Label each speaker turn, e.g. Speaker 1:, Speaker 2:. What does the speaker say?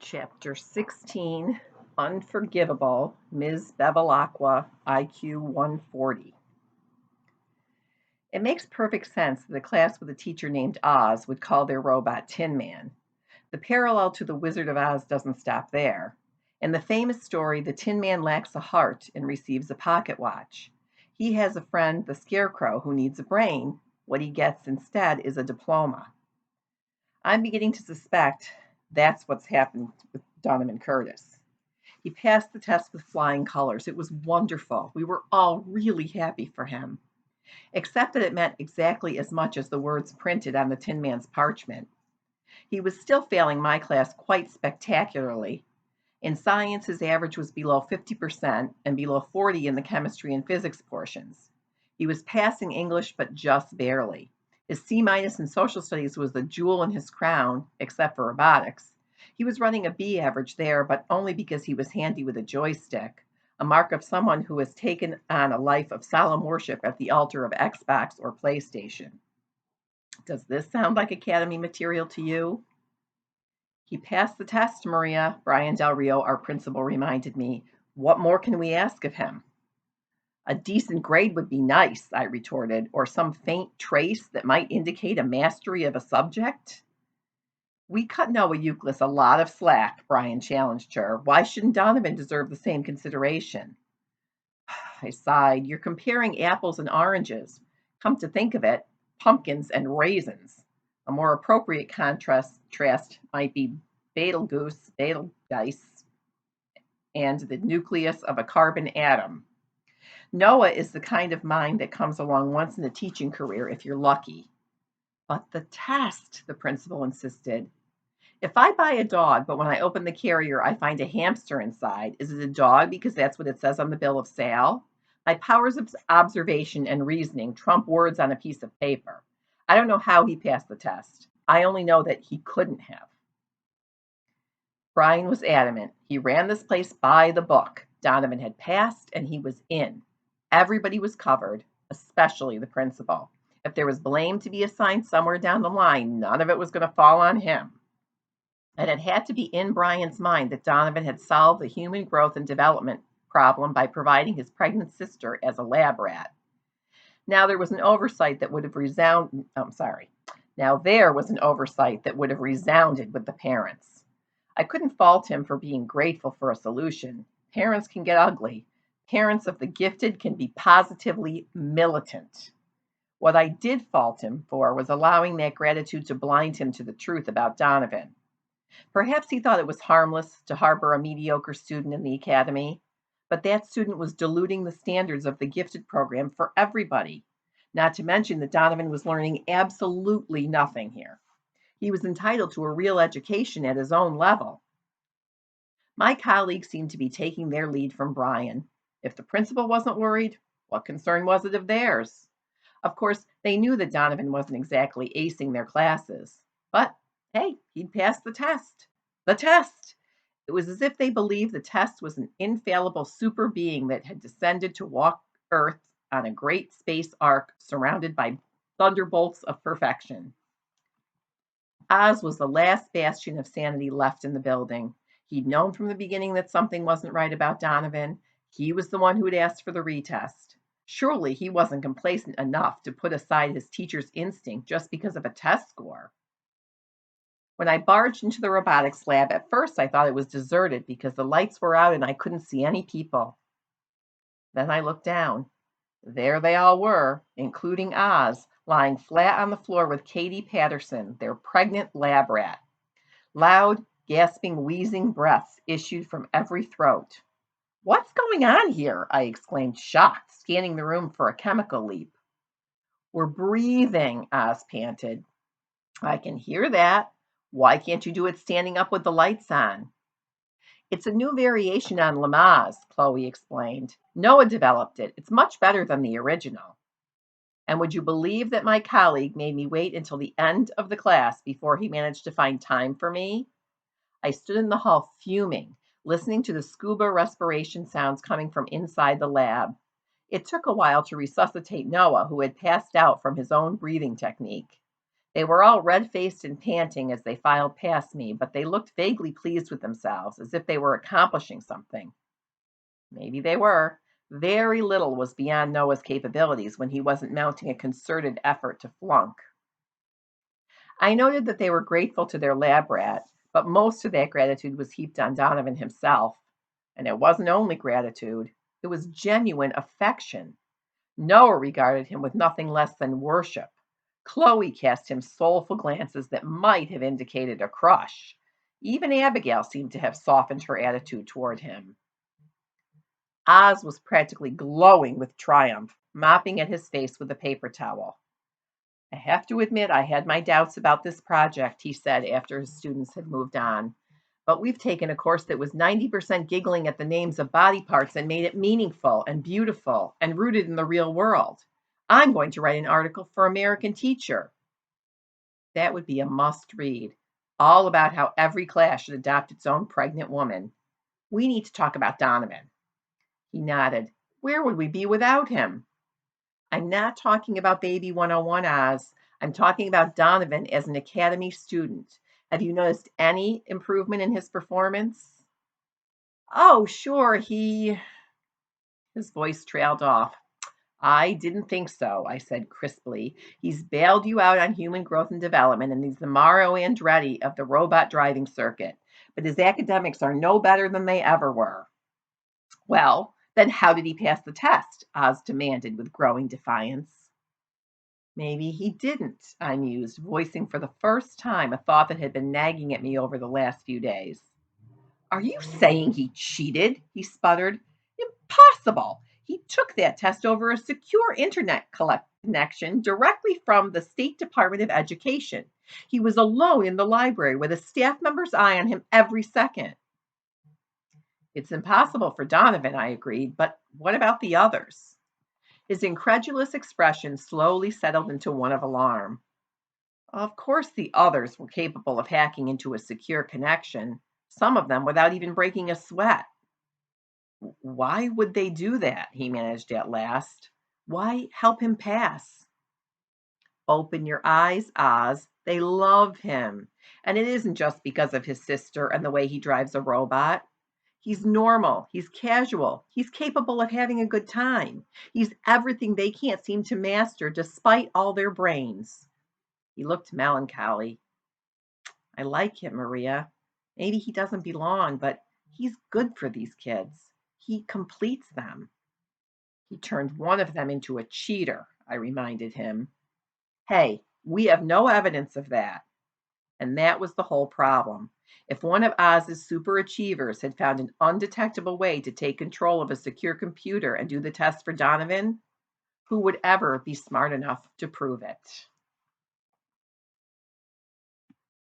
Speaker 1: Chapter 16, Unforgivable, Ms. Bevilacqua, IQ 140. It makes perfect sense that a class with a teacher named Oz would call their robot Tin Man. The parallel to the Wizard of Oz doesn't stop there. In the famous story, the Tin Man lacks a heart and receives a pocket watch. He has a friend, the Scarecrow, who needs a brain. What he gets instead is a diploma. I'm beginning to suspect that's what's happened with Donovan Curtis. He passed the test with flying colors. It was wonderful. We were all really happy for him, except that it meant exactly as much as the words printed on the Tin Man's parchment. He was still failing my class quite spectacularly. In science, his average was below 50% and below 40 in the chemistry and physics portions. He was passing English, but just barely. His C- in social studies was the jewel in his crown, except for robotics. He was running a B average there, but only because he was handy with a joystick, a mark of someone who has taken on a life of solemn worship at the altar of Xbox or PlayStation. Does this sound like Academy material to you? He passed the test, Maria, Brian Del Rio, our principal, reminded me. What more can we ask of him? A decent grade would be nice, I retorted, or some faint trace that might indicate a mastery of a subject. We cut Noah Euclid a lot of slack, Brian challenged her. Why shouldn't Donovan deserve the same consideration? I sighed. You're comparing apples and oranges. Come to think of it, pumpkins and raisins. A more appropriate contrast might be Betelgeuse, and the nucleus of a carbon atom. Noah is the kind of mind that comes along once in a teaching career if you're lucky. But the test, the principal insisted. If I buy a dog, but when I open the carrier I find a hamster inside, is it a dog because that's what it says on the bill of sale? My powers of observation and reasoning trump words on a piece of paper. I don't know how he passed the test. I only know that he couldn't have. Brian was adamant. He ran this place by the book. Donovan had passed and he was in. Everybody was covered, especially the principal. If there was blame to be assigned somewhere down the line, none of it was going to fall on him. And it had to be in Brian's mind that Donovan had solved the human growth and development problem by providing his pregnant sister as a lab rat. Now there was an oversight that would have resounded. Now there was an oversight that would have resounded with the parents. I couldn't fault him for being grateful for a solution. Parents can get ugly. Parents of the gifted can be positively militant. What I did fault him for was allowing that gratitude to blind him to the truth about Donovan. Perhaps he thought it was harmless to harbor a mediocre student in the academy, but that student was diluting the standards of the gifted program for everybody. Not to mention that Donovan was learning absolutely nothing here. He was entitled to a real education at his own level. My colleagues seemed to be taking their lead from Brian. If the principal wasn't worried, what concern was it of theirs? Of course, they knew that Donovan wasn't exactly acing their classes. But hey, he'd passed the test. The test! It was as if they believed the test was an infallible super being that had descended to walk Earth on a great space ark surrounded by thunderbolts of perfection. Oz was the last bastion of sanity left in the building. He'd known from the beginning that something wasn't right about Donovan. He was the one who had asked for the retest. Surely he wasn't complacent enough to put aside his teacher's instinct just because of a test score. When I barged into the robotics lab, at first I thought it was deserted because the lights were out and I couldn't see any people. Then I looked down. There they all were, including Oz, lying flat on the floor with Katie Patterson, their pregnant lab rat. Loud, gasping, wheezing breaths issued from every throat. What's going on here? I exclaimed, shocked, scanning the room for a chemical leap. We're breathing, Oz panted. I can hear that. Why can't you do it standing up with the lights on? It's a new variation on Lamaze, Chloe explained. Noah developed it. It's much better than the original. And would you believe that my colleague made me wait until the end of the class before he managed to find time for me? I stood in the hall fuming, listening to the scuba respiration sounds coming from inside the lab. It took a while to resuscitate Noah, who had passed out from his own breathing technique. They were all red-faced and panting as they filed past me, but they looked vaguely pleased with themselves, as if they were accomplishing something. Maybe they were. Very little was beyond Noah's capabilities when he wasn't mounting a concerted effort to flunk. I noted that they were grateful to their lab rat, but most of that gratitude was heaped on Donovan himself. And it wasn't only gratitude, it was genuine affection. Noah regarded him with nothing less than worship. Chloe cast him soulful glances that might have indicated a crush. Even Abigail seemed to have softened her attitude toward him. Oz was practically glowing with triumph, mopping at his face with a paper towel. I have to admit, I had my doubts about this project, he said after his students had moved on. But we've taken a course that was 90% giggling at the names of body parts and made it meaningful and beautiful and rooted in the real world. I'm going to write an article for American Teacher. That would be a must read, all about how every class should adopt its own pregnant woman. We need to talk about Donovan. He nodded. Where would we be without him? I'm not talking about Baby 101 Oz. I'm talking about Donovan as an academy student. Have you noticed any improvement in his performance? Oh, sure, his voice trailed off. I didn't think so, I said crisply. He's bailed you out on human growth and development, and he's the Mario Andretti of the robot driving circuit. But his academics are no better than they ever were. Well, then how did he pass the test? Oz demanded with growing defiance. Maybe he didn't, I mused, voicing for the first time a thought that had been nagging at me over the last few days. Are you saying he cheated? He sputtered. Impossible! He took that test over a secure internet connection directly from the State Department of Education. He was alone in the library with a staff member's eye on him every second. It's impossible for Donovan, I agreed, but what about the others? His incredulous expression slowly settled into one of alarm. Of course, the others were capable of hacking into a secure connection, some of them without even breaking a sweat. Why would they do that? He managed at last. Why help him pass? Open your eyes, Oz. They love him. And it isn't just because of his sister and the way he drives a robot. He's normal. He's casual. He's capable of having a good time. He's everything they can't seem to master despite all their brains. He looked melancholy. I like him, Maria. Maybe he doesn't belong, but he's good for these kids. He completes them. He turned one of them into a cheater, I reminded him. Hey, we have no evidence of that. And that was the whole problem. If one of Oz's superachievers had found an undetectable way to take control of a secure computer and do the test for Donovan, who would ever be smart enough to prove it?